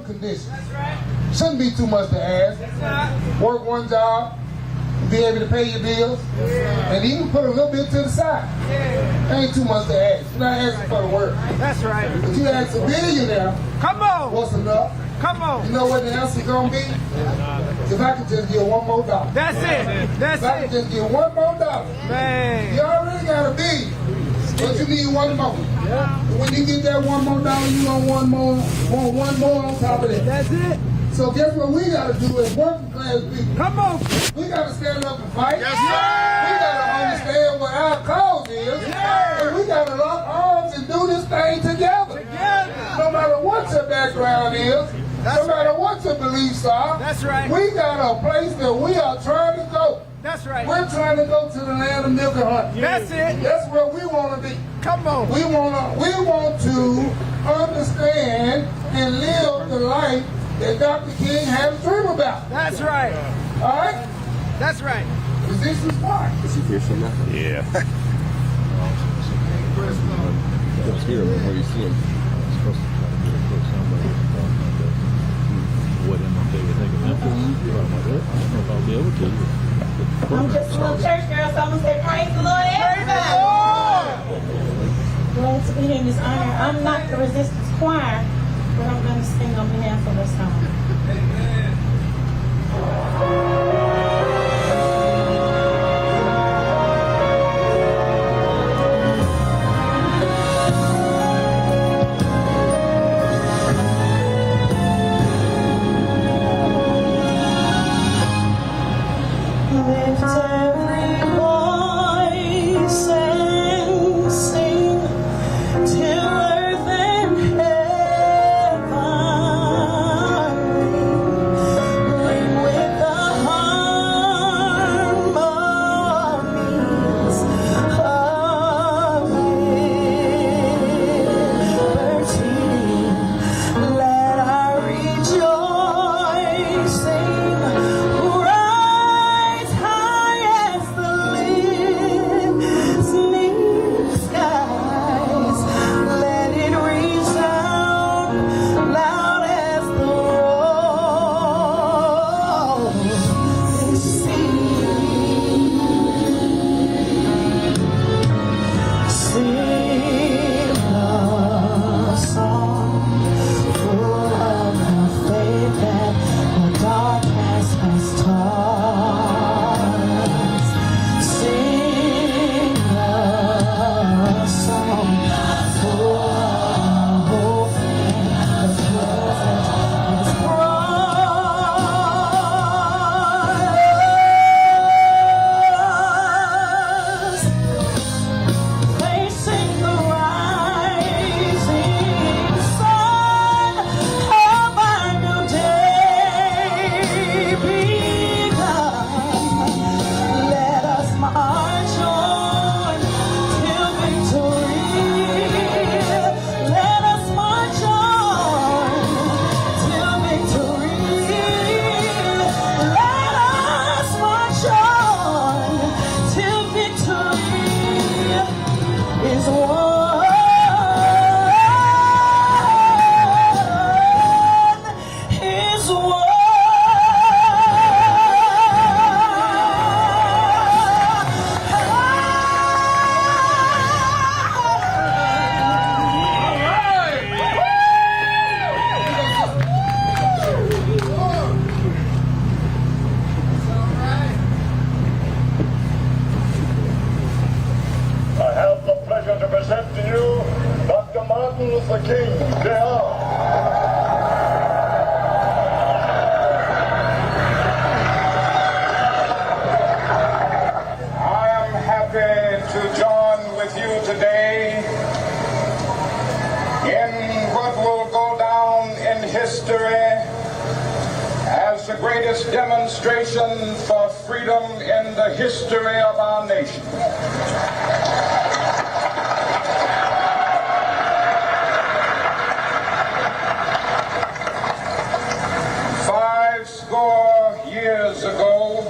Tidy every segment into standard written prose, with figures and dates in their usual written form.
conditions. Shouldn't be too much to ask. Work one job, be able to pay your bills, and even put a little bit to the side. Ain't too much to ask. You're not asking for the work. That's right. But you ask a billionaire, come on, what's enough? Come on. You know what the answer gonna be? If I could just get $1 more. That's it. That's if I could just get $1 more. Man. You already got a billion, but you need $1 more. When you get that $1 more, you want $1 more on top of that. That's it. So guess what we gotta do as working class people? Come on. We gotta stand up and fight. Yes, sir. We gotta understand what our cause is. And we gotta lock arms and do this thing together. No matter what your background is, no matter what your beliefs are, that's right. We got a place that we are trying to go. That's right. We're trying to go to the land of milk and honey. That's it. That's where we want to be. Come on. We want to understand and live the life that Dr. King had a dream about. That's right. All right? That's right. Resistance Park. Is he here somewhere? Yeah. Don't hear him where you see him. What am I thinking after? I don't know if I'll be able to. I'm just a little church girl, so I'm going to say praise the Lord, everybody. Glad to be here in this honor. I'm not the Resistance Choir, but I'm going to sing on behalf of us all. Demonstration for freedom in the history of our nation. 50 years ago,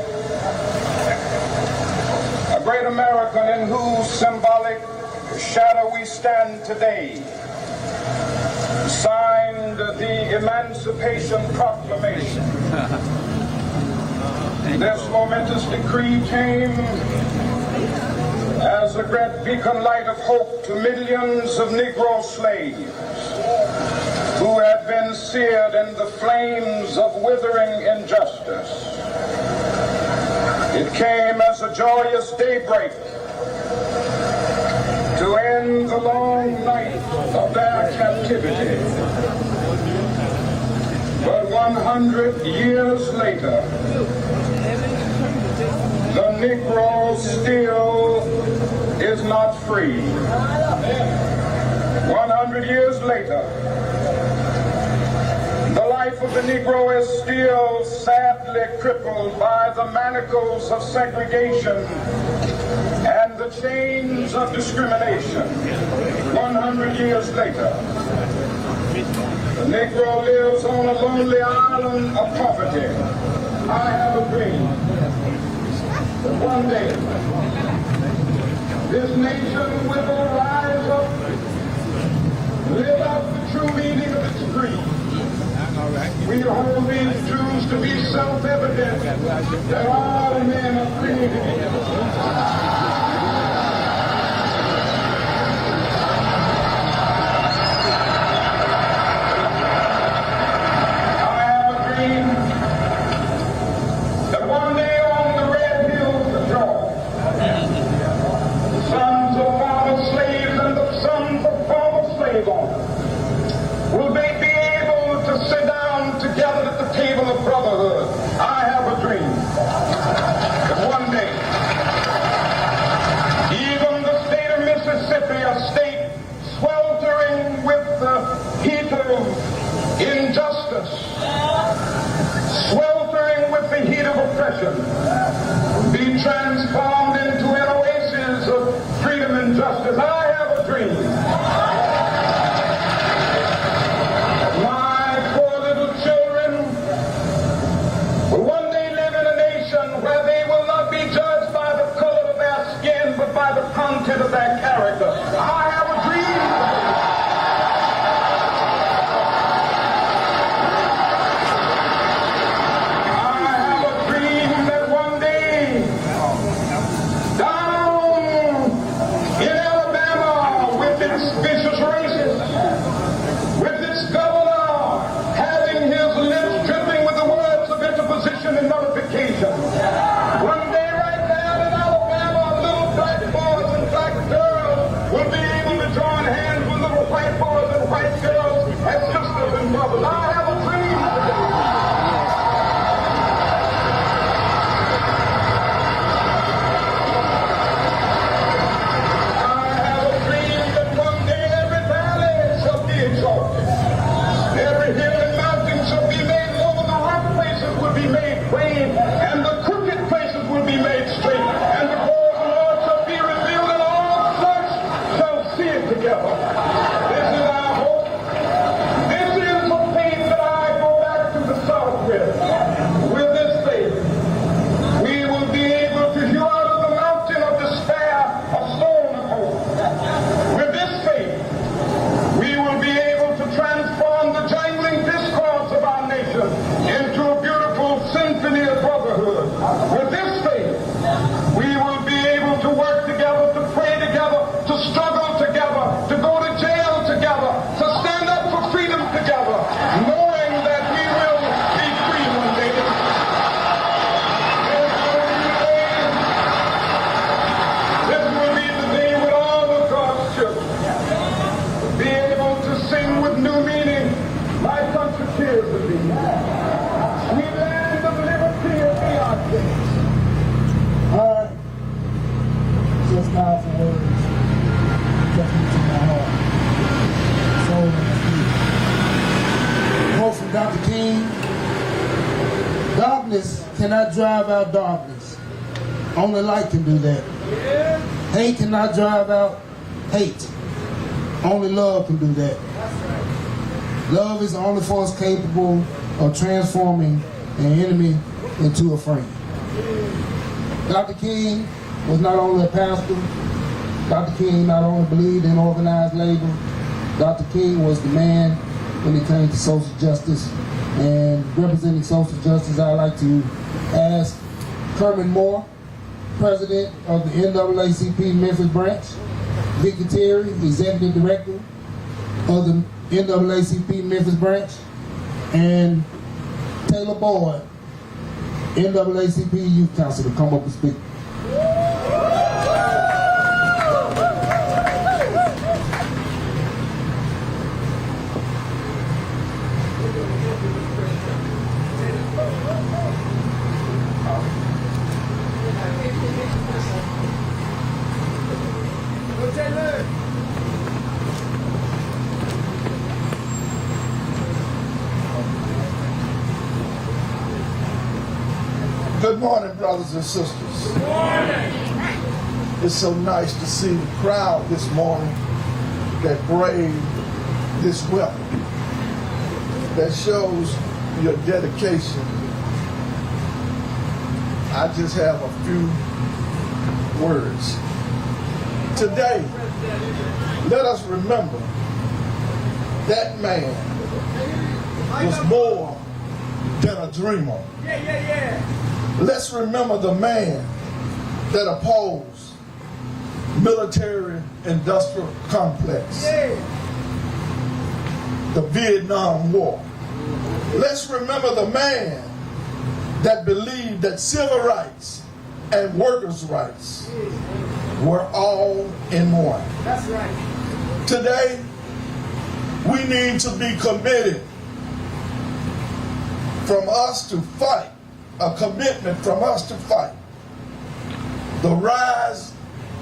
a great American in whose symbolic shadow we stand today signed and the Emancipation Proclamation. This momentous decree came as a great beacon light of hope to millions of Negro slaves who had been seared in the flames of withering injustice. It came as a joyous daybreak to end the long night of their captivity. But 100 years later, the Negro still is not free. 100 years later, the life of the Negro is still sadly crippled by the manacles of segregation and the chains of discrimination. 100 years later, the Negro lives on a lonely island of poverty. I have a dream that one day this nation will rise up, live out the true meaning of its creed. We hold these truths to be self-evident that all men are created equal. Sweltering with the heat of oppression, be transformed into an oasis of freedom and justice. I have a dream. My poor little children will one day live in a nation where they will not be judged by the color of their skin, but by the content of their character. I have a dream. One day right now in Alabama, little black boys and black girls will be able to join hands with little white boys and white girls as sisters and brothers. I have a dream today. I have a dream that one day every valley shall be exalted. Every hill and mountain shall be made low, the rough places will be made plain, and the crooked places will be made straight, and the glory of the Lord shall be revealed, and all flesh shall see it together. This is our hope. This is the faith that I go back to the South with. With this faith, we will be able to hew out of the mountain of despair a stone of hope. With this faith, we will be able to transform the jangling discords of our nation into a beautiful symphony of brotherhood. With this faith, we will be able to work together, to pray together, to struggle together, to go to jail together, to stand up for freedom together, knowing that we will be free one day. This will be the day when all of God's children will be able to sing with new meaning, my country tears with thee. Sweet land of liberty and be our king. All right. Just powerful words. Just into my heart. Soul and spirit. Quote from Dr. King. Darkness cannot drive out darkness. Only light can do that. Hate cannot drive out hate. Only love can do that. Love is the only force capable of transforming an enemy into a friend. Dr. King was not only a pastor. Dr. King not only believed in organized labor. Dr. King was the man when it came to social justice. And representing social justice, I'd like to ask Kermit Moore, President of the NAACP Memphis branch, Victor Terry, Executive Director of the NAACP Memphis branch, and Taylor Boyd, NAACP Youth Council, to come up and speak. Good morning, brothers and sisters. Good morning. It's so nice to see the crowd this morning that braved this weather. That shows your dedication. I just have a few words. Today, let us remember that man was more than a dreamer. Let's remember the man that opposed military-industrial complex, the Vietnam War. Let's remember the man that believed that civil rights and workers' rights were all in one. That's right. Today, we need to be committed from us to fight, a commitment from us to fight the rise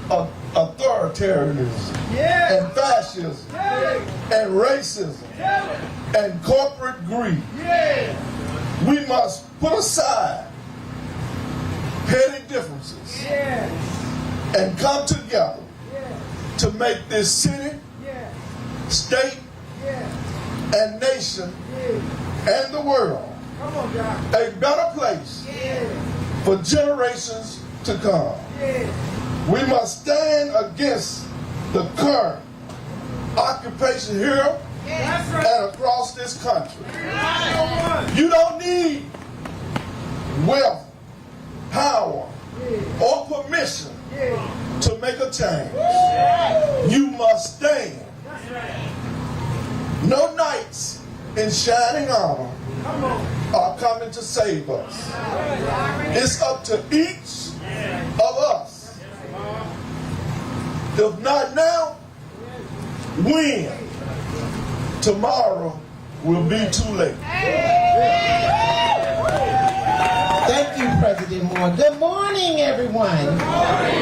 of authoritarianism and fascism and racism and corporate greed. We must put aside petty differences and come together to make this city, state, and nation and the world a better place for generations to come. We must stand against the current occupation here and across this country. You don't need wealth, power, or permission to make a change. You must stand. No knights in shining armor are coming to save us. It's up to each of us. If not now, when? Tomorrow will be too late. Thank you, President Moore. Good morning, everyone.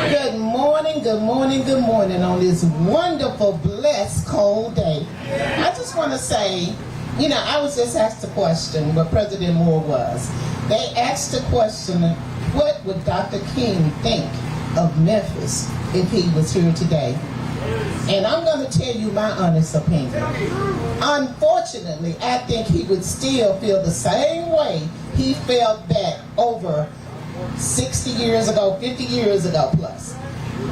Good morning, good morning, good morning on this wonderful, blessed, cold day. I just want to say, you know, I was just asked a question what President Moore was. They asked the question, what would Dr. King think of Memphis if he was here today? And I'm going to tell you my honest opinion. Unfortunately, I think he would still feel the same way he felt back over 60 years ago, 50 years ago plus.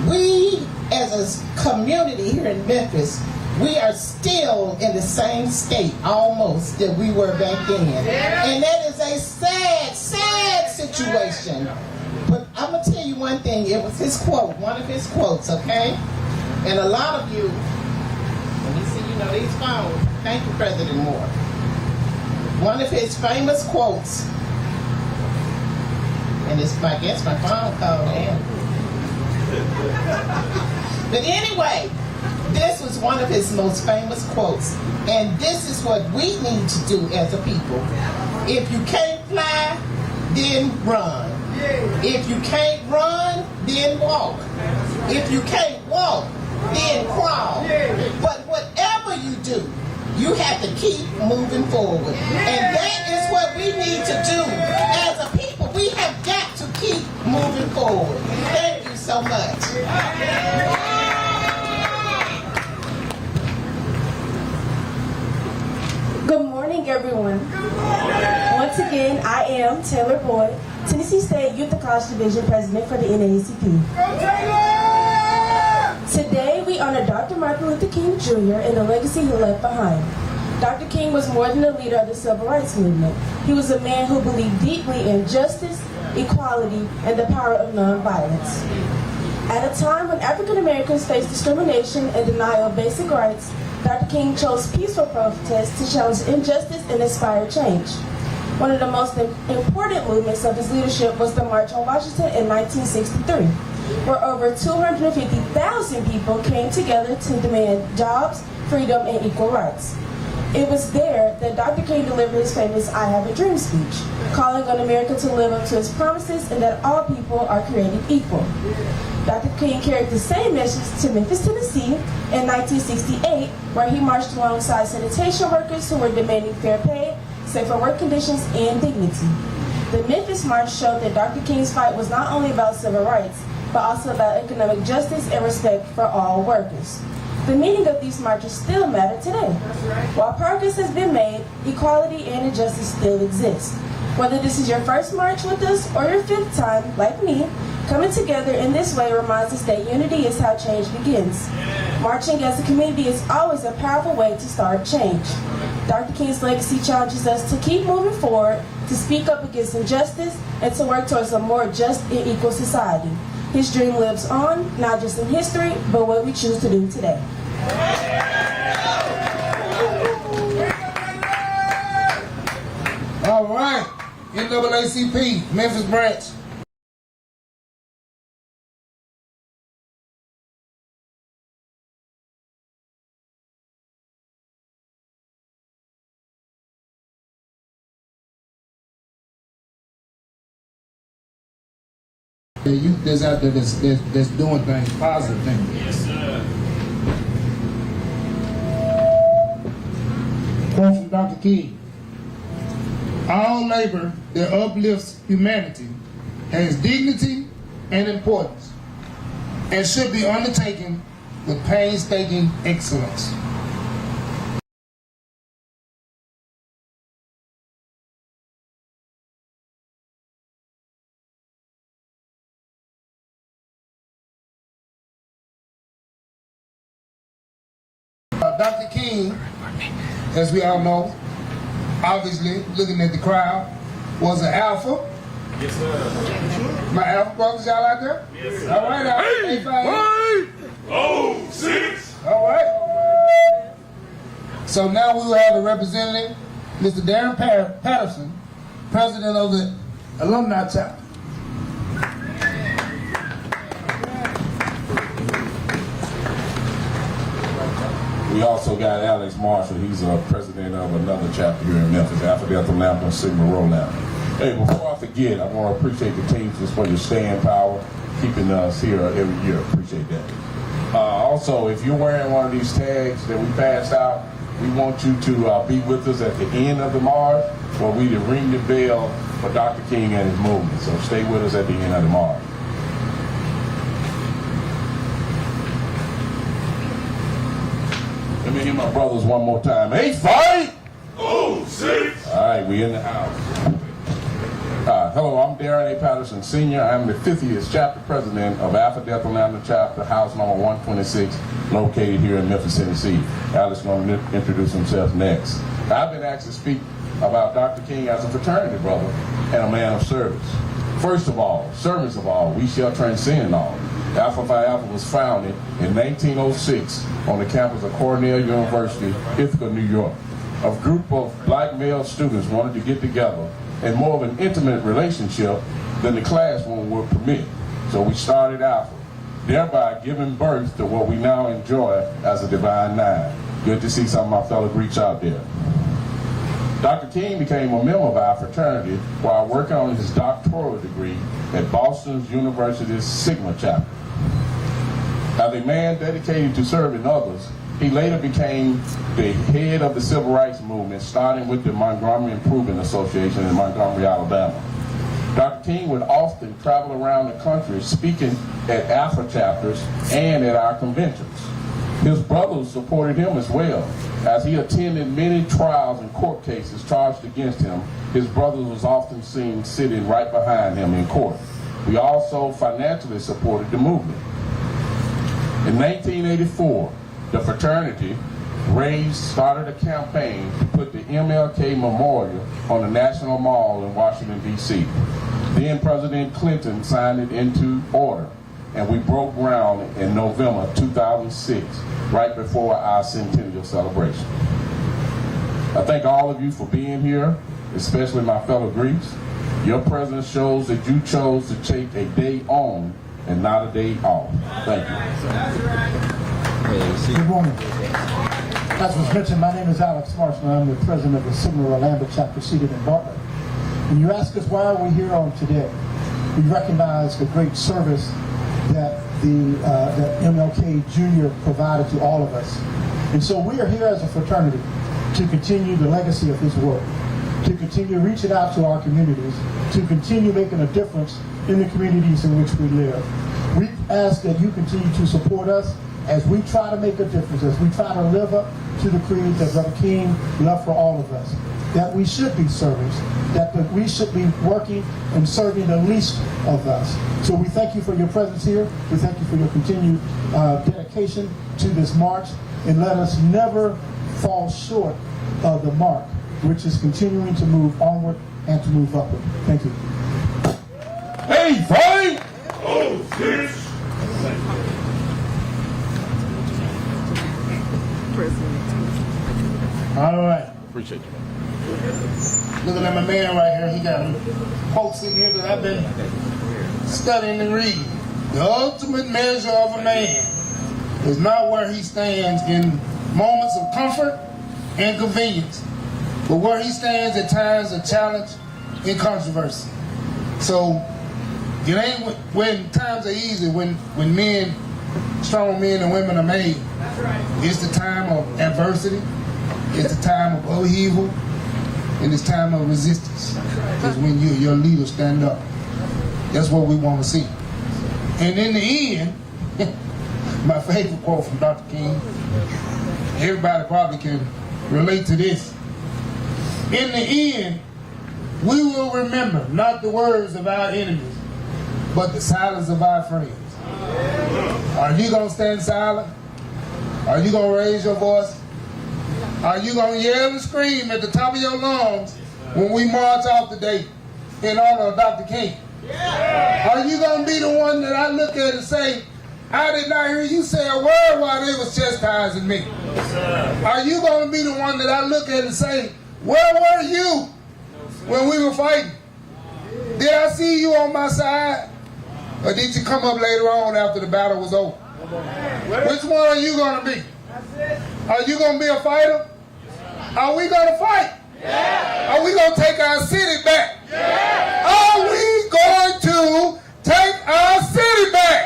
We, as a community here in Memphis, we are still in the same state almost that we were back then. And that is a sad, sad situation. But I'm going to tell you one thing. It was his quote, one of his quotes, okay? And a lot of you, let me see, you know, these phones. Thank you, President Moore. One of his famous quotes, and it's, I guess, my phone called in. But anyway, this was one of his most famous quotes. And this is what we need to do as a people. If you can't fly, then run. If you can't run, then walk. If you can't walk, then crawl. But whatever you do, you have to keep moving forward. And that is what we need to do as a people. We have got to keep moving forward. Thank you so much. Good morning, everyone. Once again, I am Taylor Boyd, Tennessee State Youth and College Division President for the NAACP. Today, we honor Dr. Martin Luther King Jr. and the legacy he left behind. Dr. King was more than a leader of the civil rights movement. He was a man who believed deeply in justice, equality, and the power of nonviolence. At a time when African Americans faced discrimination and denial of basic rights, Dr. King chose peaceful protests to challenge injustice and inspire change. One of the most important movements of his leadership was the March on Washington in 1963, where over 250,000 people came together to demand jobs, freedom, and equal rights. It was there that Dr. King delivered his famous I Have a Dream speech, calling on America to live up to his promises and that all people are created equal. Dr. King carried the same message to Memphis, Tennessee in 1968, where he marched alongside sanitation workers who were demanding fair pay, safer work conditions, and dignity. The Memphis March showed that Dr. King's fight was not only about civil rights, but also about economic justice and respect for all workers. The meaning of these marches still matter today. While progress has been made, equality and injustice still exist. Whether this is your first march with us or your fifth time, like me, coming together in this way reminds us that unity is how change begins. Marching as a community is always a powerful way to start change. Dr. King's legacy challenges us to keep moving forward, to speak up against injustice, and to work towards a more just and equal society. His dream lives on, not just in history, but what we choose to do today. All right, NAACP, Memphis branch. The youth that's out there that's doing things, positive things. Yes, sir. Quote from Dr. King. All labor that uplifts humanity has dignity and importance and should be undertaken with painstaking excellence. Dr. King, as we all know, obviously looking at the crowd, was an alpha. Yes, sir. My alpha brothers, y'all out there? Yes, sir. All right, all right. 6. All right. So now we will have a representative, Mr. Darren Patterson, president of the alumni chapter. We also got Alex Marshall. He's a president of another chapter here in Memphis, Alpha Delta Lambda and Sigma Rho Lambda. Hey, before I forget, I want to appreciate the Teamsters for your staying power, keeping us here every year. Appreciate that. Also, if you're wearing one of these tags that we passed out, we want you to be with us at the end of the march, where we ring the bell for Dr. King and his movement. So stay with us at the end of the march. Let me hear my brothers one more time. 8-5. 6. All right, we in the house. Hello, I'm Darren A. Patterson Sr. I'm the 50th chapter president of Alpha Delta Lambda chapter, house number 126, located here in Memphis, Tennessee. Alex is going to introduce himself next. I've been asked to speak about Dr. King as a fraternity brother and a man of service. First of all, servants of all, we shall transcend all. Alpha Phi Alpha was founded in 1906 on the campus of Cornell University, Ithaca, New York. A group of black male students wanted to get together in more of an intimate relationship than the classroom would permit. So we started Alpha, thereby giving birth to what we now enjoy as a Divine Nine. Good to see some of my fellow Greeks out there. Dr. King became a member of our fraternity while working on his doctoral degree at Boston University's Sigma chapter. As a man dedicated to serving others, he later became the head of the civil rights movement, starting with the Montgomery Improvement Association in Montgomery, Alabama. Dr. King would often travel around the country speaking at Alpha chapters and at our conventions. His brothers supported him as well. As he attended many trials and court cases charged against him, his brothers was often seen sitting right behind him in court. We also financially supported the movement. In 1984, the fraternity started a campaign to put the MLK Memorial on the National Mall in Washington, D.C. Then President Clinton signed it into order, and we broke ground in November 2006, right before our centennial celebration. I thank all of you for being here, especially my fellow Greeks. Your presence shows that you chose to take a day on and not a day off. Thank you. Good morning. As was mentioned, my name is Alex Marshall. I'm the president of the Sigma Orlando chapter seated in Bartlett. When you ask us why are we here on today, we recognize the great service that that MLK Jr. provided to all of us. And so we are here as a fraternity to continue the legacy of his work, to continue reaching out to our communities, to continue making a difference in the communities in which we live. We ask that you continue to support us as we try to make a difference, as we try to live up to the creed that Brother King left for all of us, that we should be servants, that we should be working and serving the least of us. So we thank you for your presence here. We thank you for your continued dedication to this march, and let us never fall short of the mark, which is continuing to move onward and to move upward. Thank you. Hey, Frank! Oh, yes. All right. Appreciate you. Looking at my man right here, he got quotes in here that I've been studying and reading. The ultimate measure of a man is not where he stands in moments of comfort and convenience, but where he stands at times of challenge and controversy. So it ain't when times are easy, when men, strong men and women are made. It's the time of adversity, it's the time of upheaval, and it's time of resistance. It's when your leaders stand up. That's what we want to see. And in the end, my favorite quote from Dr. King, everybody probably can relate to this. In the end, we will remember not the words of our enemies, but the silence of our friends. Are you going to stand silent? Are you going to raise your voice? Are you going to yell and scream at the top of your lungs when we march off today in honor of Dr. King? Are you going to be the one that I look at and say, I did not hear you say a word while they was chastising me? Are you going to be the one that I look at and say, where were you when we were fighting? Did I see you on my side? Or did you come up later on after the battle was over? Which one are you going to be? Are you going to be a fighter? Are we going to fight? Are we going to take our city back? Are we going to take our city back?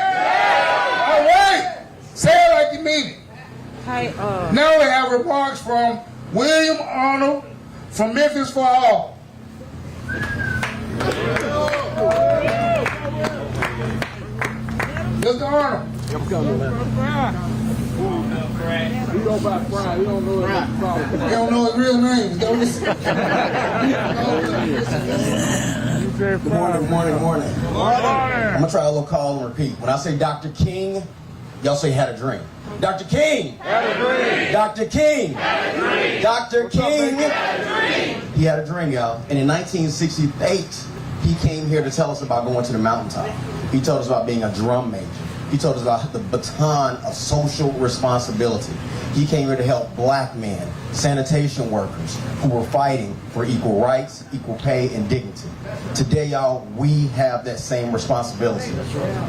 All right. Say it like you mean it. Now we have remarks from William Arnold from Memphis for all. Mr. Arnold. We go by Brian. We don't know his name. They don't know his real name. Don't listen. Good morning, good morning, good morning. I'm going to try a little call and repeat. When I say Dr. King, y'all say had a dream. Dr. King! Had a dream! Dr. King! Had a dream! Dr. King! Had a dream! He had a dream, y'all. And in 1968, he came here to tell us about going to the mountaintop. He told us about being a drum major. He told us about the baton of social responsibility. He came here to help black men, sanitation workers, who were fighting for equal rights, equal pay, and dignity. Today, y'all, we have that same responsibility.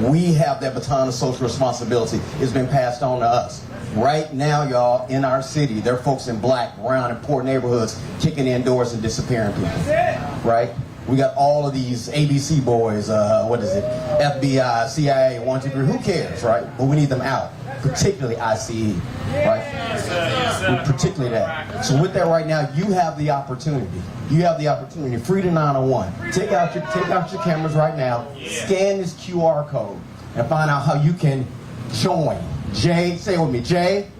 We have that baton of social responsibility. It's been passed on to us. Right now, y'all, in our city, there are folks in black, brown, and poor neighborhoods kicking in doors and disappearing people. Right? We got all of these ABC boys, FBI, CIA, 1, 2, 3, who cares, right? But we need them out, particularly ICE, right? Particularly that. So with that right now, you have the opportunity. You have the opportunity, free to 901. Take out your cameras right now, scan this QR code, and find out how you can join. Say it with me, J-O-I-N,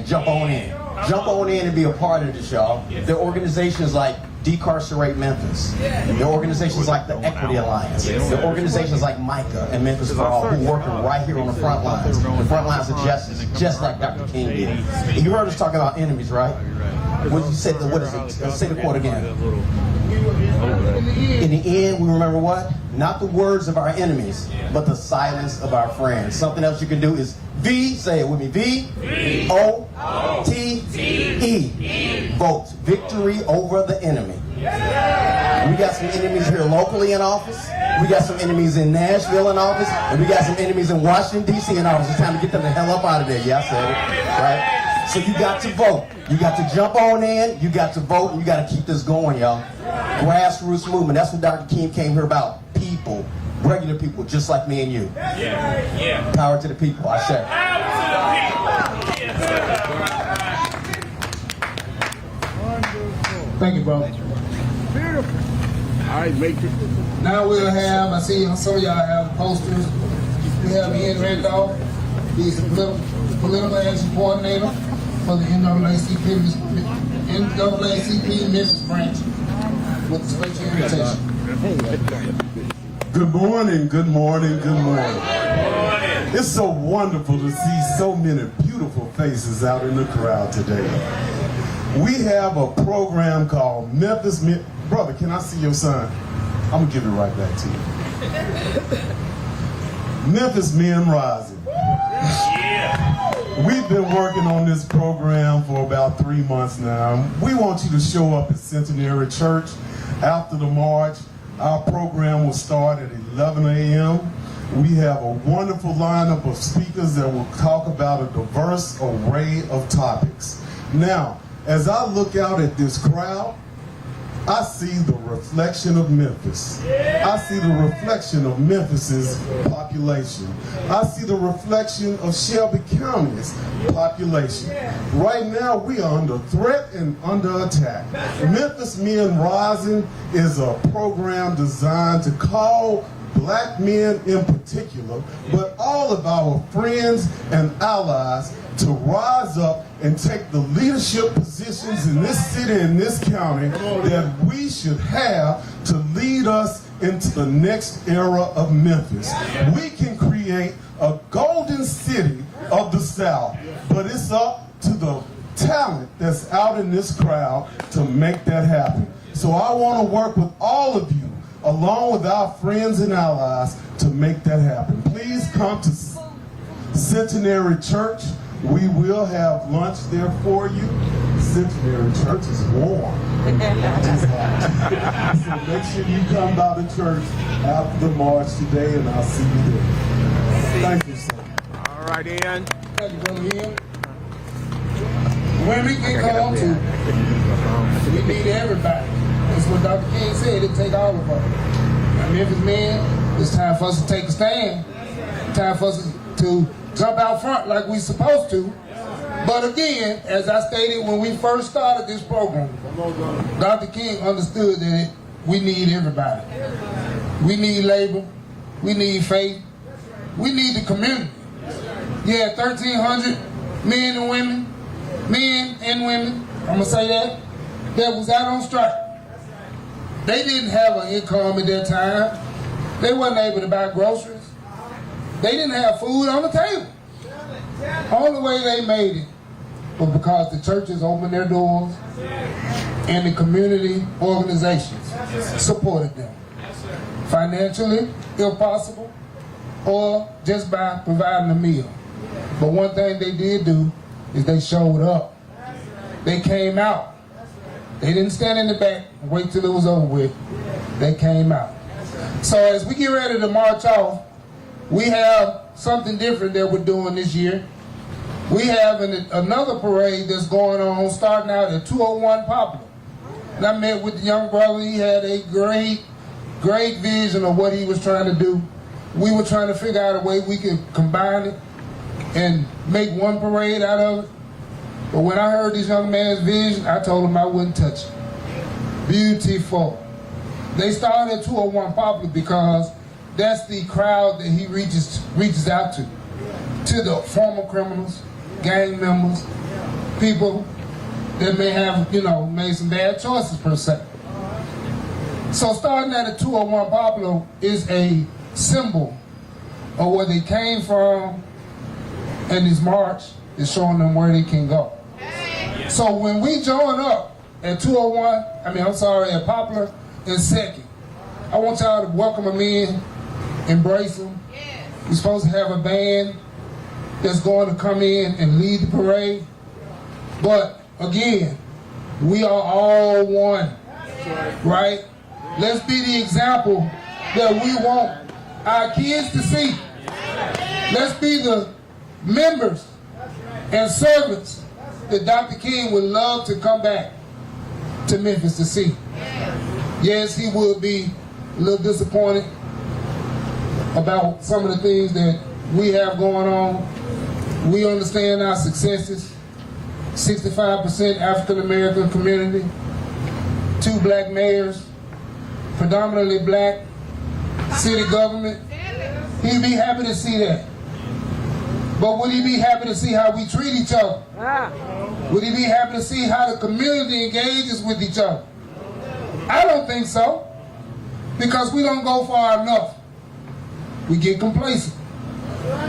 jump on in. Jump on in and be a part of this, y'all. There are organizations like decarcerate Memphis. There are organizations like the Equity Alliance. There are organizations like Micah and Memphis for All who are working right here on the front lines of justice, just like Dr. King did. And you heard us talking about enemies, right? What you said? What is it? Say the quote again. In the end, we remember what? Not the words of our enemies, but the silence of our friends. Something else you can do is V, say it with me, V-O-T-E. Vote. Victory over the enemy. We got some enemies here locally in office. We got some enemies in Nashville in office. And we got some enemies in Washington, D.C. in office. It's time to get them the hell up out of there. Yeah, I said it. Right? So you got to vote. You got to jump on in. You got to vote. And you got to keep this going, y'all. Grassroots movement. That's what Dr. King came here about. People. Regular people just like me and you. Yeah. Power to the people. I say. Thank you, bro. All right, make it. Now we'll have, I see some of y'all have posters. We have Ian Randolph. He's the political action coordinator for the NAACP Memphis branch with a special invitation. Good morning, good morning, good morning. It's so wonderful to see so many beautiful faces out in the crowd today. We have a program called Memphis Men. Brother, can I see your sign? I'm gonna give it right back to you. Memphis Men Rising. We've been working on this program for about 3 months now. We want you to show up at Centenary Church after the march. Our program will start at 11 a.m. We have a wonderful lineup of speakers that will talk about a diverse array of topics. Now, as I look out at this crowd, I see the reflection of Memphis. I see the reflection of Memphis's population. I see the reflection of Shelby County's population. Right now, we are under threat and under attack. Memphis Men Rising is a program designed to call black men in particular, but all of our friends and allies to rise up and take the leadership positions in this city and this county that we should have to lead us into the next era of Memphis. We can create a golden city of the South, but it's up to the talent that's out in this crowd to make that happen. So I want to work with all of you, along with our friends and allies, to make that happen. Please come to Centenary Church. We will have lunch there for you. Centenary Church is warm. So make sure you come by the church after the march today, and I'll see you there. Thank you, sir. All right, Ian. Thank you, Brother Ian. When we get come to, we need everybody. That's what Dr. King said, it take all of us. Now, Memphis men, it's time for us to take a stand. Time for us to jump out front like we supposed to. But again, as I stated when we first started this program, Dr. King understood that we need everybody. We need labor, we need faith, we need the community. Yeah, 1,300 men and women, I'm gonna say that was out on strike. They didn't have an income at that time. They wasn't able to buy groceries. They didn't have food on the table. Only way they made it was because the churches opened their doors and the community organizations supported them. Financially, if possible, or just by providing a meal. But one thing they did do is they showed up. They came out. They didn't stand in the back and wait till it was over with. They came out. So as we get ready to march off, we have something different that we're doing this year. We have another parade that's going on, starting out at 201 Poplar. And I met with the young brother. He had a great vision of what he was trying to do. We were trying to figure out a way we could combine it and make one parade out of it. But when I heard this young man's vision, I told him I wouldn't touch it. Beautiful. They started at 201 Poplar because that's the crowd that he reaches out to the former criminals, gang members, people that may have, made some bad choices per se. So starting at a 201 Poplar is a symbol of where they came from, and this march is showing them where they can go. So when we join up at at Poplar and Second, I want y'all to welcome them in, embrace them. We're supposed to have a band that's going to come in and lead the parade. But again, we are all one, right? Let's be the example that we want our kids to see. Let's be the members and servants that Dr. King would love to come back to Memphis to see. Yes, he would be a little disappointed about some of the things that we have going on. We understand our successes. 65% African American community, 2 black mayors, predominantly black city government. He'd be happy to see that. But would he be happy to see how we treat each other? Would he be happy to see how the community engages with each other? I don't think so, because we don't go far enough. We get complacent.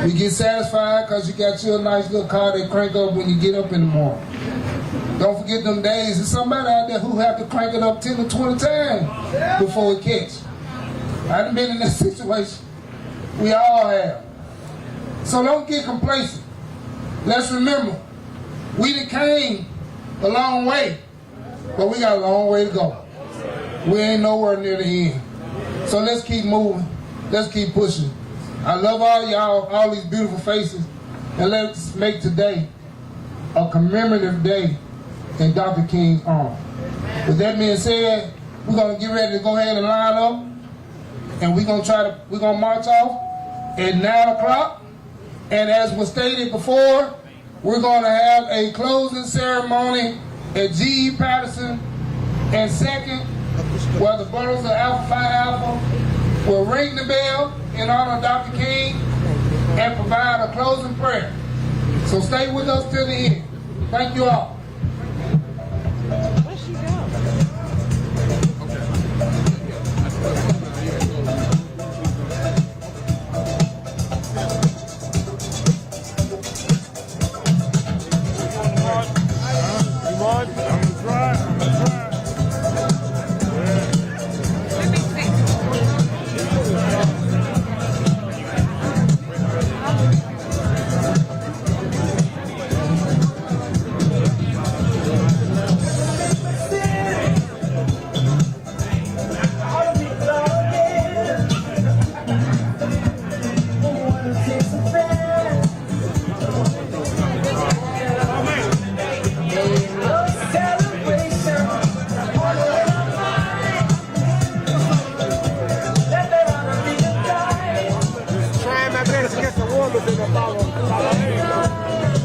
We get satisfied because you got your nice little car that crank up when you get up in the morning. Don't forget them days. There's somebody out there who have to crank it up 10 or 20 times before it catch. I haven't been in that situation. We all have. So don't get complacent. Let's remember, we done came a long way, but we got a long way to go. We ain't nowhere near the end. So let's keep moving. Let's keep pushing. I love all y'all, all these beautiful faces, and let's make today a commemorative day in Dr. King's honor. With that being said, we're gonna get ready to go ahead and line up, and we're gonna march off at 9 o'clock. And as was stated before, we're gonna have a closing ceremony at G.E. Patterson and Second, where the brothers of Alpha Phi Alpha will ring the bell in honor of Dr. King and provide a closing prayer. So stay with us till the end. Thank you all.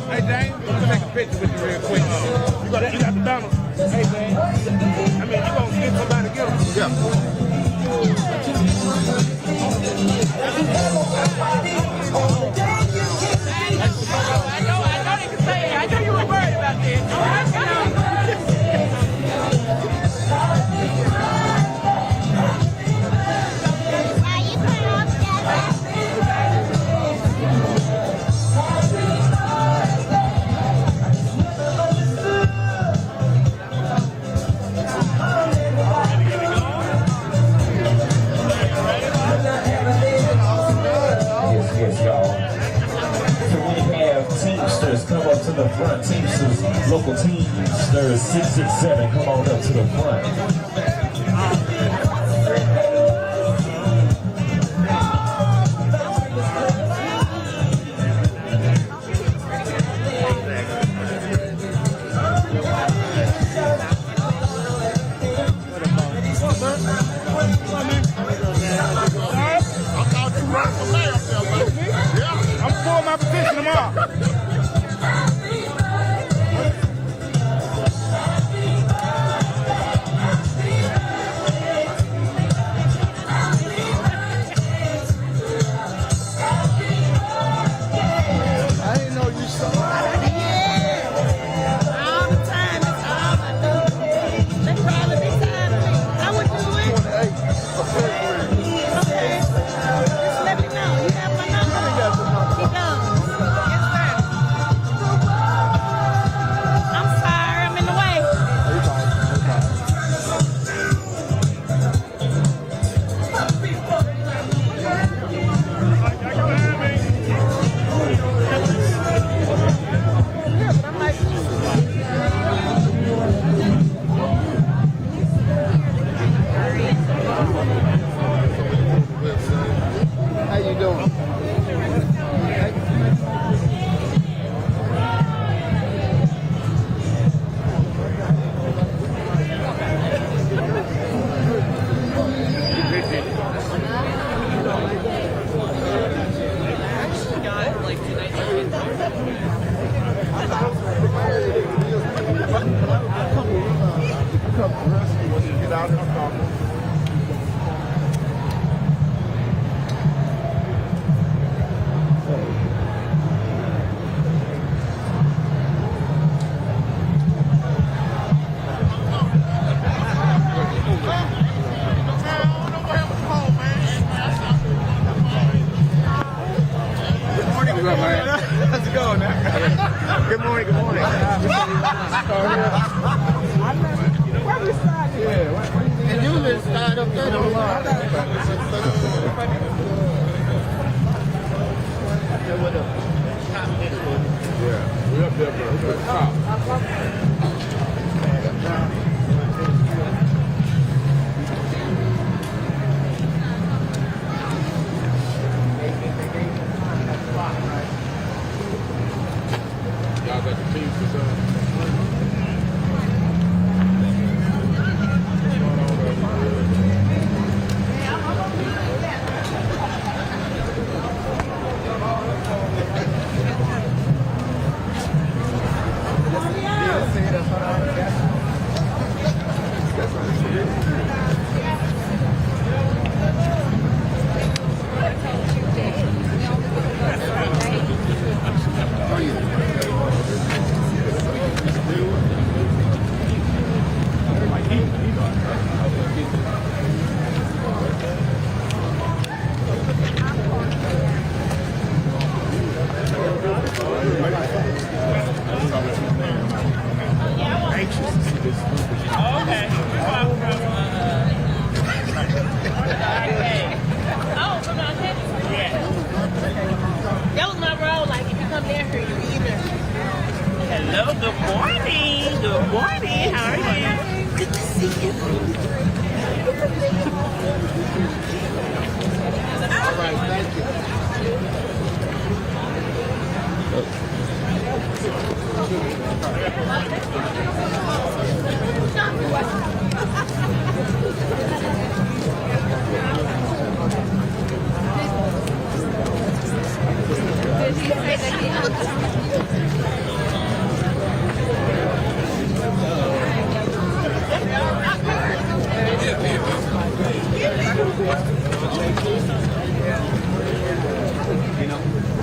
Hey, Dane, I'm gonna take a picture with you real quick. You got the banner. Hey, Dane. I mean, you gonna get somebody to get them? Yeah. I know you can say it. I know you were worried about this. Yes, y'all. So we have Teamsters come up to the front. Teamsters Local Teamsters 667 come on up to the front. I'm for my petition tomorrow. Get out of the car. How's it going now? Good morning, good morning. Where we start here? And you just start up there. Yeah, we up there, bro. Y'all got the Teamsters on. That was my role. Like, if you come down here, you either. Hello, good morning. Good morning. How are you? Good to see you. All right, thank you.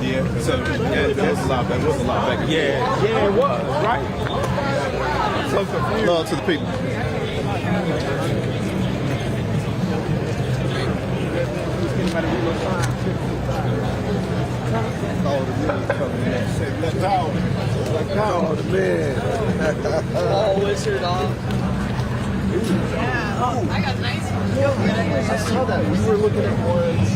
Yeah, so that's a lot better. It was a lot better. Yeah, it was, right? So confused. Love to the people. Oh, the man. Oh, wizard on. Yeah. Oh, I got nice ones. I saw that. We were looking at ones.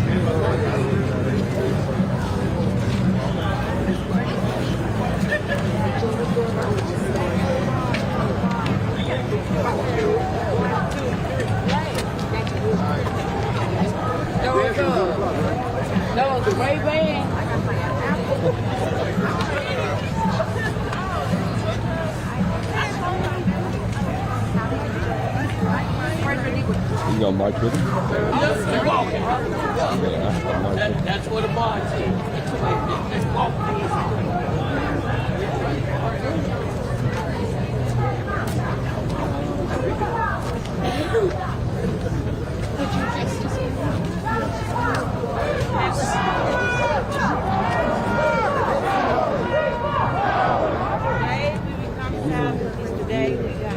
That was a great band. You got Mike with him? That's what a box Today we got.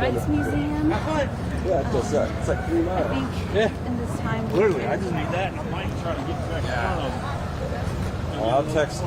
Rights Museum. Yeah, it's like 3 miles. I think in this time. Literally, I just need that, and I might try to get back on. I'll text.